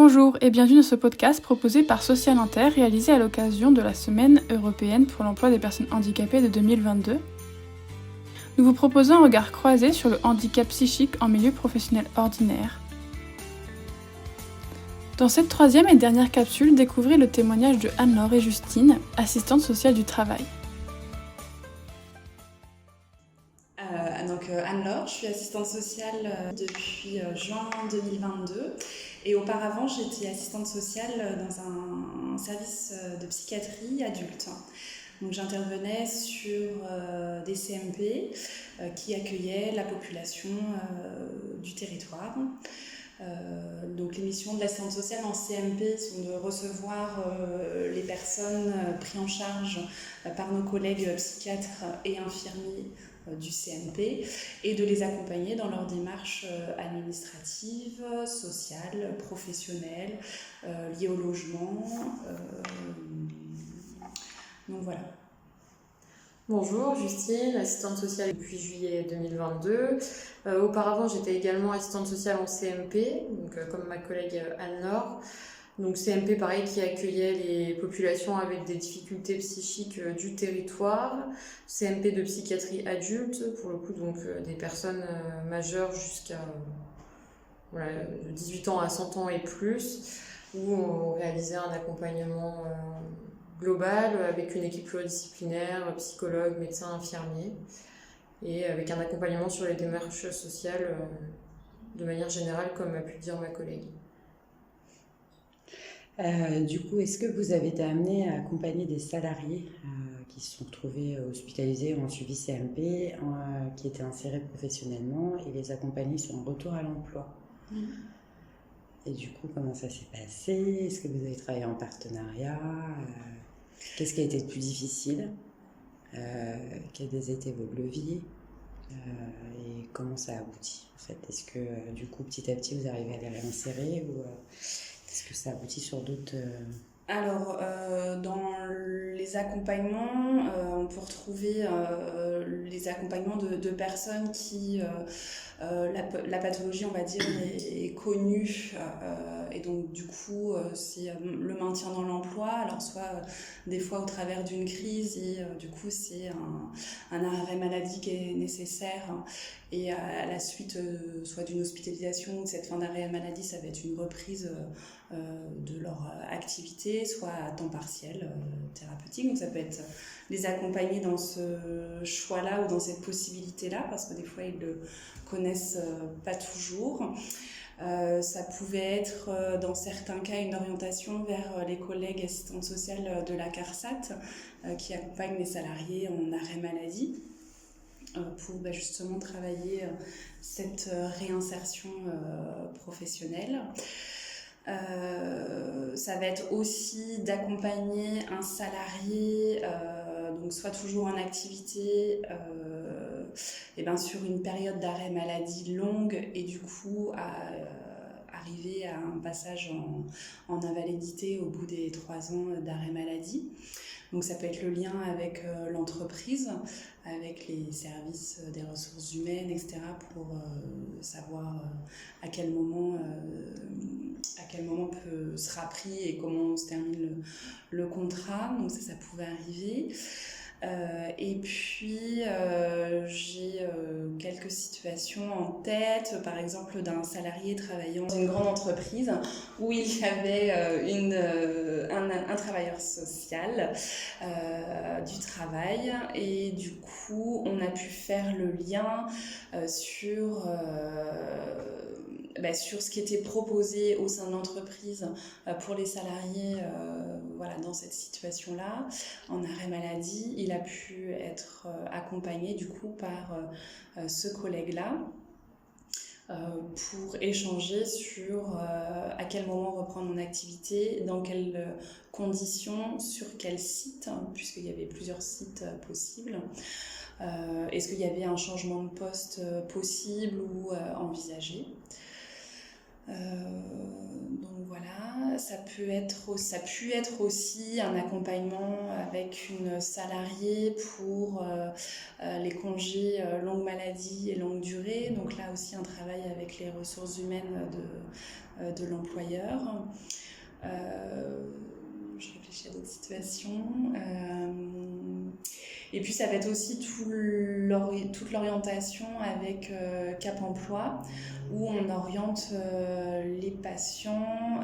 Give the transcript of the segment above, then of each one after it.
Bonjour et bienvenue dans ce podcast proposé par Social Inter, réalisé à l'occasion de la Semaine européenne pour l'emploi des personnes handicapées de 2022. Nous vous proposons un regard croisé sur le handicap psychique en milieu professionnel ordinaire. Dans cette troisième et dernière capsule, découvrez le témoignage de Anne-Laure et Justine, assistantes sociales du travail. Anne-Laure, je suis assistante sociale depuis juin 2022 et auparavant j'étais assistante sociale dans un service de psychiatrie adulte. Donc j'intervenais sur des CMP qui accueillaient la population du territoire. Donc les missions de l'assistante sociale en CMP sont de recevoir les personnes prises en charge par nos collègues psychiatres et infirmiers du CMP et de les accompagner dans leurs démarches administratives, sociales, professionnelles, liées au logement. Donc voilà. Bonjour, Justine, assistante sociale depuis juillet 2022. Auparavant, j'étais également assistante sociale en CMP, donc, comme ma collègue Anne-Laure. Donc CMP, pareil, qui accueillait les populations avec des difficultés psychiques du territoire. CMP de psychiatrie adulte, pour le coup, donc des personnes majeures jusqu'à de 18 ans à 100 ans et plus, où on réalisait un accompagnement global avec une équipe pluridisciplinaire, psychologue, médecin, infirmier, et avec un accompagnement sur les démarches sociales de manière générale, comme a pu le dire ma collègue. Du coup, est-ce que vous avez été amené à accompagner des salariés qui se sont retrouvés hospitalisés ou en suivi CMP, qui étaient insérés professionnellement et les accompagner sur un retour à l'emploi? Et du coup, comment ça s'est passé? Est-ce que vous avez travaillé en partenariat? Qu'est-ce qui a été le plus difficile? Quels étaient vos leviers? Et comment ça a abouti en fait? Est-ce que du coup, petit à petit, vous arrivez à les réinsérer ou est-ce que ça aboutit sur d'autres... Alors, dans les accompagnements, on peut retrouver les accompagnements de personnes qui, la pathologie, on va dire, est connue, et donc du coup, c'est le maintien dans l'emploi, alors soit des fois au travers d'une crise, et du coup, c'est un arrêt maladie qui est nécessaire, et à la suite soit d'une hospitalisation ou de cette fin d'arrêt maladie, ça va être une reprise de leur activité, soit à temps partiel, thérapeutique. Donc ça peut être les accompagner dans ce choix-là ou dans cette possibilité-là, parce que des fois ils le connaissent pas toujours. Ça pouvait être dans certains cas une orientation vers les collègues assistantes sociales de la CARSAT qui accompagnent les salariés en arrêt maladie pour justement travailler cette réinsertion professionnelle. Ça va être aussi d'accompagner un salarié, donc soit toujours en activité, sur une période d'arrêt maladie longue et du coup arriver à un passage en invalidité au bout des 3 ans d'arrêt maladie. Donc ça peut être le lien avec l'entreprise, avec les services des ressources humaines, etc. pour savoir à quel moment sera pris et comment se termine le contrat. Donc ça pouvait arriver. Et puis j'ai quelques situations en tête, par exemple d'un salarié travaillant dans une grande entreprise où il y avait un travailleur social du travail, et du coup on a pu faire le lien sur ce qui était proposé au sein de l'entreprise pour les salariés dans cette situation-là, en arrêt maladie. Il a pu être accompagné du coup par ce collègue-là pour échanger sur à quel moment reprendre mon activité, dans quelles conditions, sur quel site, puisqu'il y avait plusieurs sites possibles. Est-ce qu'il y avait un changement de poste possible ou envisagé? Donc voilà, ça a pu être aussi un accompagnement avec une salariée pour les congés longue maladie et longue durée. Donc là aussi un travail avec les ressources humaines de l'employeur. Je réfléchis à d'autres situations. Et puis ça va être aussi toute l'orientation avec Cap Emploi, où on oriente les patients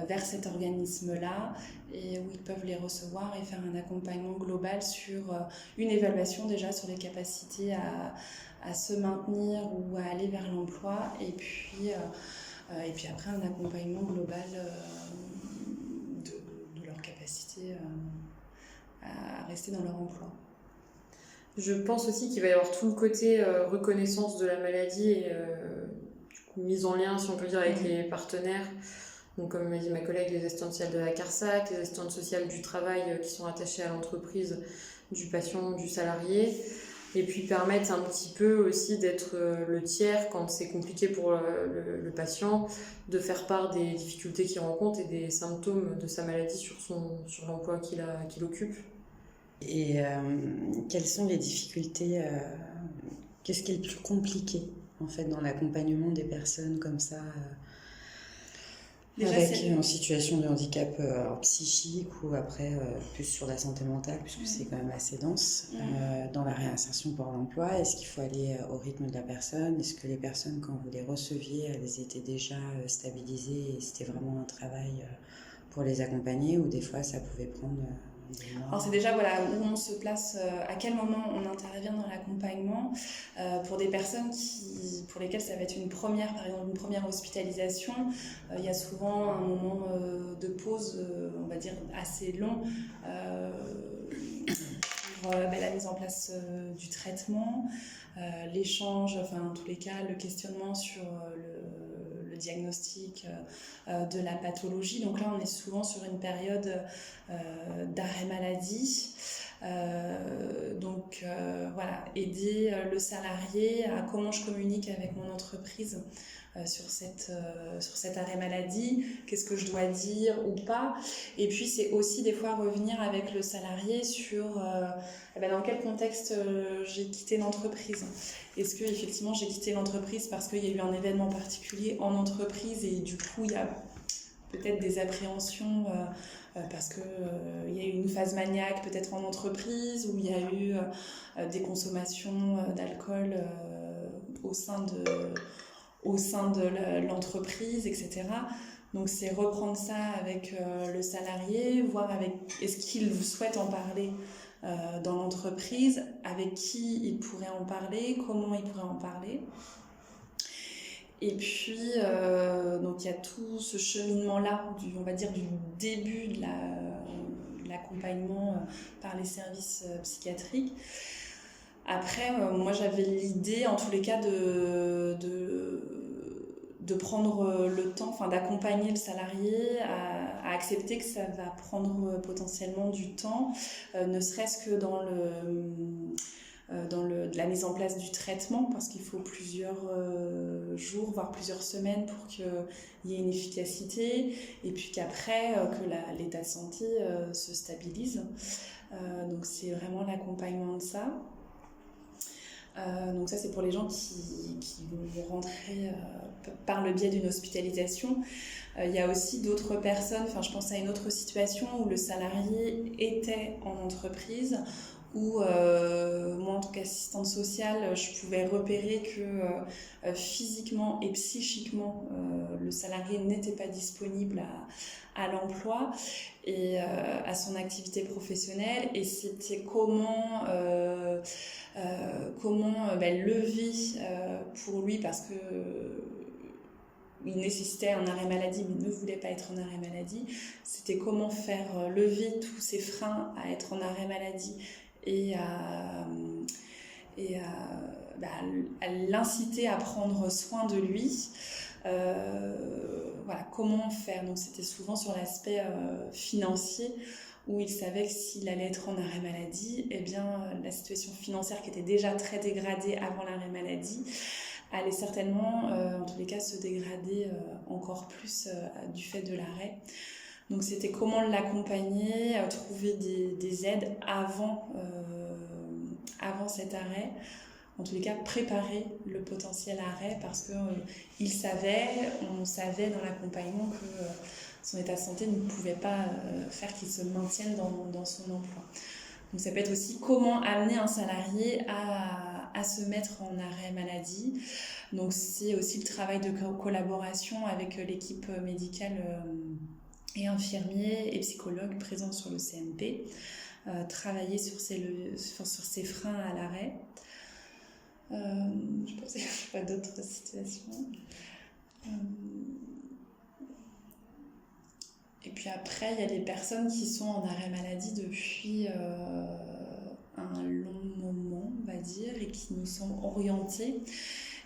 vers cet organisme-là et où ils peuvent les recevoir et faire un accompagnement global sur une évaluation déjà sur les capacités à se maintenir ou à aller vers l'emploi et puis après un accompagnement global de leur capacité à rester dans leur emploi. Je pense aussi qu'il va y avoir tout le côté reconnaissance de la maladie et du coup, mise en lien, si on peut dire, avec les partenaires. Donc, comme m'a dit ma collègue, les assistantes sociales de la CARSAC, les assistantes sociales du travail qui sont attachées à l'entreprise, du patient, du salarié. Et puis permettre un petit peu aussi d'être le tiers quand c'est compliqué pour le patient, de faire part des difficultés qu'il rencontre et des symptômes de sa maladie sur l'emploi qu'il occupe. Et quelles sont les difficultés qu'est-ce qui est le plus compliqué en fait dans l'accompagnement des personnes comme ça Déjà, avec une situation de handicap psychique ou après plus sur la santé mentale puisque c'est quand même assez dense dans la réinsertion pour l'emploi? Est-ce qu'il faut aller au rythme de la personne? Est-ce que les personnes quand vous les receviez elles étaient déjà stabilisées et c'était vraiment un travail pour les accompagner ou des fois ça pouvait prendre Alors c'est déjà où on se place, à quel moment on intervient dans l'accompagnement pour des personnes pour lesquelles ça va être par exemple une première hospitalisation. Il y a souvent un moment de pause, on va dire assez long pour la mise en place du traitement, l'échange, en tous les cas le questionnement sur le diagnostic de la pathologie. Donc là on est souvent sur une période d'arrêt maladie. Aider le salarié à comment je communique avec mon entreprise sur cet arrêt maladie, qu'est-ce que je dois dire ou pas. Et puis c'est aussi des fois revenir avec le salarié sur dans quel contexte j'ai quitté l'entreprise. Est-ce que effectivement j'ai quitté l'entreprise parce qu'il y a eu un événement particulier en entreprise et du coup il y a peut-être des appréhensions parce qu'il y a eu une phase maniaque peut-être en entreprise où il y a eu des consommations d'alcool au sein de l'entreprise, etc. Donc c'est reprendre ça avec le salarié, voir est-ce qu'il souhaite en parler dans l'entreprise, avec qui il pourrait en parler, comment il pourrait en parler. Et puis, donc il y a tout ce cheminement-là, on va dire du début de l'accompagnement par les services psychiatriques. Après, moi j'avais l'idée, en tous les cas, de prendre le temps, d'accompagner le salarié à accepter que ça va prendre potentiellement du temps, ne serait-ce que dans de la mise en place du traitement, parce qu'il faut plusieurs jours, voire plusieurs semaines pour qu'il y ait une efficacité, et puis qu'après, que l'état de santé se stabilise. Donc c'est vraiment l'accompagnement de ça. Donc ça c'est pour les gens qui vont rentrer par le biais d'une hospitalisation. Il y a aussi d'autres personnes, je pense à une autre situation où le salarié était en entreprise, où moi en tant qu'assistante sociale je pouvais repérer que physiquement et psychiquement le salarié n'était pas disponible à l'emploi et à son activité professionnelle, et c'était comment lever pour lui, parce que il nécessitait un arrêt maladie mais ne voulait pas être en arrêt maladie, c'était comment faire lever tous ces freins à être en arrêt maladie et à l'inciter à prendre soin de lui. Comment faire. Donc c'était souvent sur l'aspect financier, où il savait que s'il allait être en arrêt maladie, la situation financière qui était déjà très dégradée avant l'arrêt maladie allait certainement, en tous les cas, se dégrader encore plus du fait de l'arrêt. Donc c'était comment l'accompagner, trouver des aides avant cet arrêt. En tous les cas, préparer le potentiel arrêt parce qu'on savait dans l'accompagnement que son état de santé ne pouvait pas faire qu'il se maintienne dans son emploi. Donc ça peut être aussi comment amener un salarié à se mettre en arrêt maladie. Donc c'est aussi le travail de collaboration avec l'équipe médicale et infirmiers et psychologues présents sur le CMP. Travailler sur ces freins à l'arrêt. Je pense qu'il n'y a pas d'autres situations. Et puis après, il y a des personnes qui sont en arrêt maladie depuis un long moment, on va dire, et qui nous sont orientées.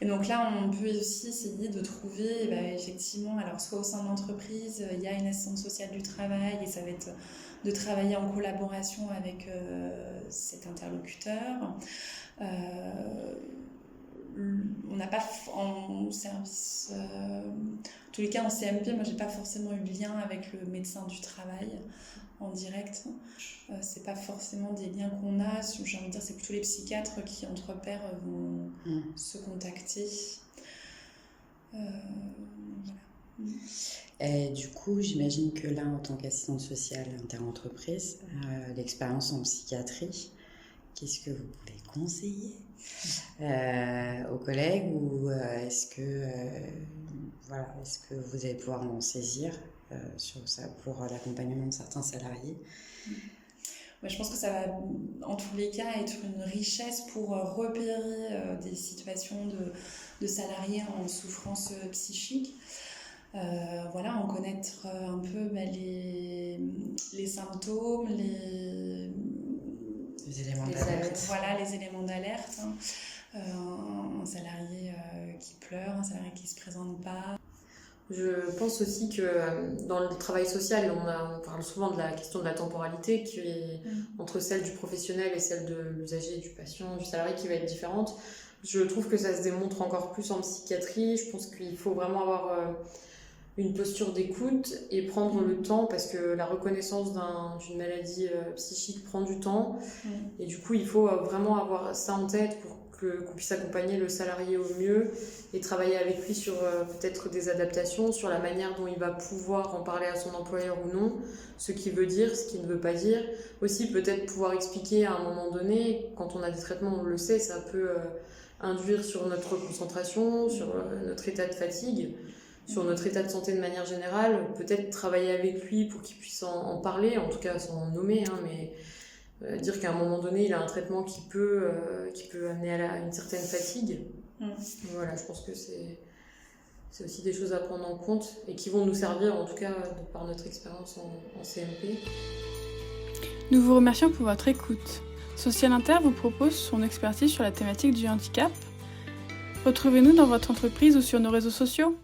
Et donc là, on peut aussi essayer de trouver, effectivement, alors soit au sein de l'entreprise, il y a une assistante sociale du travail, et ça va être de travailler en collaboration avec cet interlocuteur. On n'a pas en service, en tous les cas en CMP, moi j'ai pas forcément eu de lien avec le médecin du travail en direct. C'est pas forcément des liens qu'on a, j'ai envie de dire c'est plutôt les psychiatres qui entre pairs vont se contacter. Voilà. Et du coup, j'imagine que là, en tant qu'assistante sociale interentreprise, l'expérience en psychiatrie, qu'est-ce que vous pouvez conseiller aux collègues ou est-ce que vous allez pouvoir en saisir sur ça pour l'accompagnement de certains salariés? Je pense que ça va, en tous les cas, être une richesse pour repérer des situations de salariés en souffrance psychique. En connaître un peu les symptômes, les éléments d'alerte. Les éléments d'alerte. Un salarié qui pleure, un salarié qui ne se présente pas. Je pense aussi que dans le travail social, on parle souvent de la question de la temporalité qui est entre celle du professionnel et celle de l'usager, du patient, du salarié qui va être différente. Je trouve que ça se démontre encore plus en psychiatrie. Je pense qu'il faut vraiment avoir une posture d'écoute et prendre le temps parce que la reconnaissance d'une maladie psychique prend du temps et du coup il faut vraiment avoir ça en tête pour qu'on puisse accompagner le salarié au mieux et travailler avec lui sur peut-être des adaptations, sur la manière dont il va pouvoir en parler à son employeur ou non, ce qu'il veut dire, ce qu'il ne veut pas dire. Aussi peut-être pouvoir expliquer à un moment donné, quand on a des traitements, on le sait, ça peut induire sur notre concentration, sur notre état de fatigue, sur notre état de santé de manière générale, peut-être travailler avec lui pour qu'il puisse en parler, en tout cas sans nommer, mais dire qu'à un moment donné, il a un traitement qui peut amener à une certaine fatigue. Voilà, je pense que c'est aussi des choses à prendre en compte et qui vont nous servir, en tout cas, par notre expérience en CMP. Nous vous remercions pour votre écoute. Social Inter vous propose son expertise sur la thématique du handicap. Retrouvez-nous dans votre entreprise ou sur nos réseaux sociaux.